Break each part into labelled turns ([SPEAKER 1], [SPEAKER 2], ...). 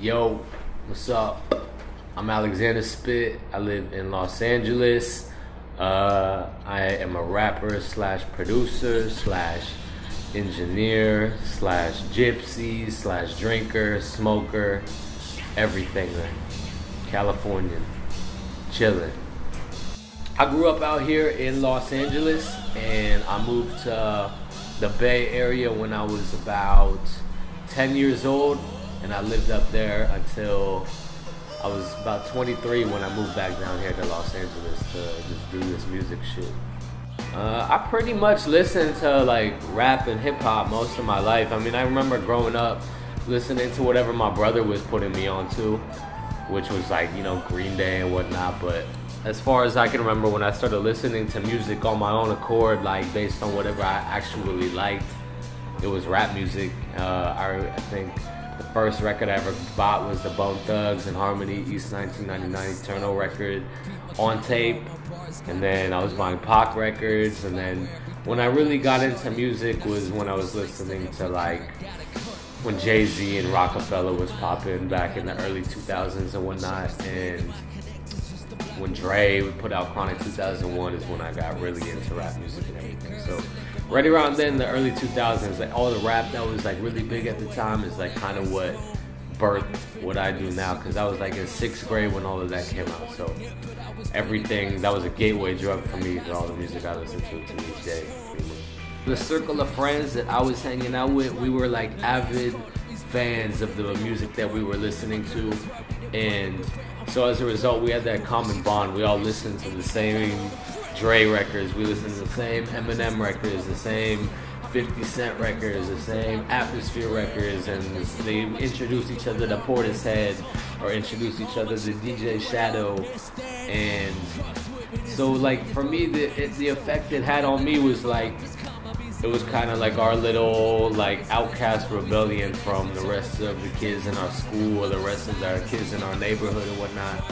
[SPEAKER 1] Yo, what's up? I'm Alexander Spit. I live in Los Angeles. I am a rapper slash producer slash engineer slash gypsy slash drinker, smoker, everything. Californian, chilling. I grew up out here in Los Angeles, and I moved to the Bay Area when I was about 10 years old, and I lived up there until I was about 23 when I moved back down here to Los Angeles to just do this music shit. I pretty much listened to like rap and hip hop most of my life. I mean, I remember growing up listening to whatever my brother was putting me on to, which was like, you know, Green Day and whatnot. But as far as I can remember, when I started listening to music on my own accord, like based on whatever I actually liked, it was rap music. I think the first record I ever bought was the Bone Thugs and Harmony East 1999 Eternal record on tape. And then I was buying Pac records. And then when I really got into music was when I was listening to like when Jay-Z and Rockefeller was popping back in the early 2000s and whatnot. And when Dre would put out Chronic 2001 is when I got really into rap music and everything. So right around then, the early 2000s, like all the rap that was like really big at the time is like kind of what birthed what I do now, because I was like in 6th grade when all of that came out. So everything, that was a gateway drug for me to all the music I listen to each day. The circle of friends that I was hanging out with, we were like avid fans of the music that we were listening to, and so as a result, we had that common bond. We all listened to the same Dre records, we listened to the same Eminem records, the same 50 Cent records, the same Atmosphere records, and they introduced each other to Portishead or introduced each other to DJ Shadow. And so like for me, the effect it had on me was like, it was kind of like our little like outcast rebellion from the rest of the kids in our school or the rest of our kids in our neighborhood and whatnot.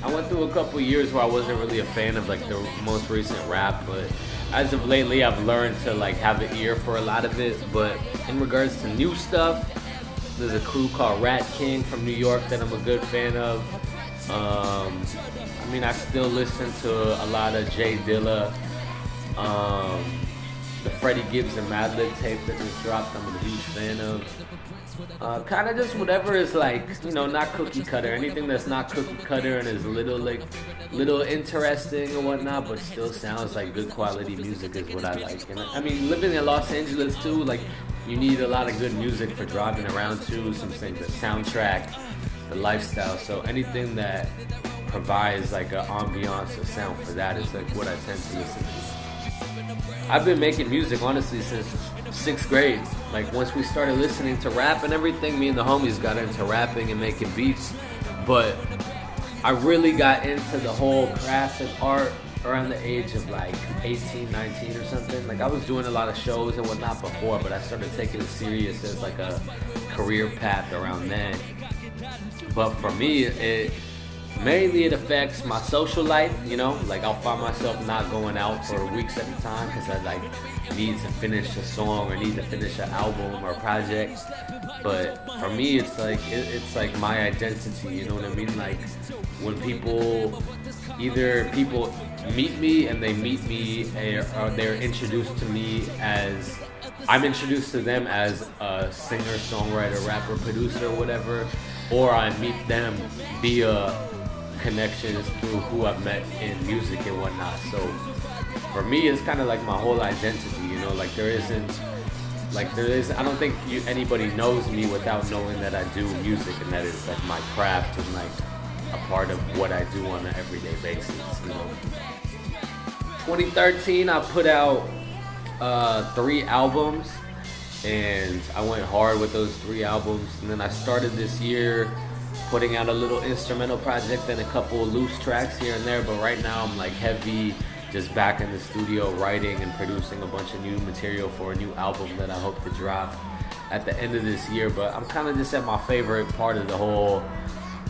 [SPEAKER 1] I went through a couple years where I wasn't really a fan of like the most recent rap, but as of lately I've learned to like have an ear for a lot of it. But in regards to new stuff, there's a crew called Rat King from New York that I'm a good fan of. I mean, I still listen to a lot of Jay Dilla. The Freddie Gibbs and Madlib tape that just dropped, I'm a huge fan of. Kind of just whatever is like, you know, not cookie cutter. Anything that's not cookie cutter and is little interesting and whatnot, but still sounds like good quality music is what I like. And I mean, living in Los Angeles too, like you need a lot of good music for driving around too. Something, the soundtrack, the lifestyle. So anything that provides like an ambiance or sound for that is like what I tend to listen to. I've been making music, honestly, since 6th grade. Like, once we started listening to rap and everything, me and the homies got into rapping and making beats. But I really got into the whole craft of art around the age of, like, 18, 19 or something. Like, I was doing a lot of shows and whatnot before, but I started taking it serious as, like, a career path around then. But for me, mainly it affects my social life, you know, like I'll find myself not going out for weeks at a time because I like need to finish a song or need to finish an album or project. But for me, it's like my identity, you know what I mean? Like when people meet me and they meet me or they're introduced to me as, I'm introduced to them as a singer, songwriter, rapper, producer, whatever, or I meet them via connections through who I've met in music and whatnot. So for me, it's kind of like my whole identity, you know, like there is, I don't think anybody knows me without knowing that I do music and that it's like my craft and like a part of what I do on an everyday basis, you know. 2013, I put out 3 albums and I went hard with those 3 albums, and then I started this year putting out a little instrumental project and a couple of loose tracks here and there, but right now I'm like heavy just back in the studio writing and producing a bunch of new material for a new album that I hope to drop at the end of this year. But I'm kind of just at my favorite part of the whole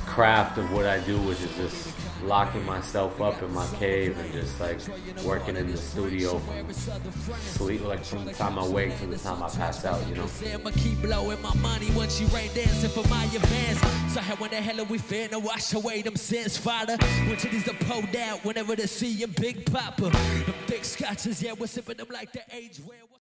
[SPEAKER 1] craft of what I do, which is just locking myself up in my cave and just like working in the studio from sleep, like from the time I wake to the time I pass out, you know.
[SPEAKER 2] I'ma keep blowing my money once you rain dancing for my advance. So how when the hell are we finna wash away them sins, Father? When titties are pulled out whenever they see a Big Papa. The big scotches, yeah, we're sipping them like the age where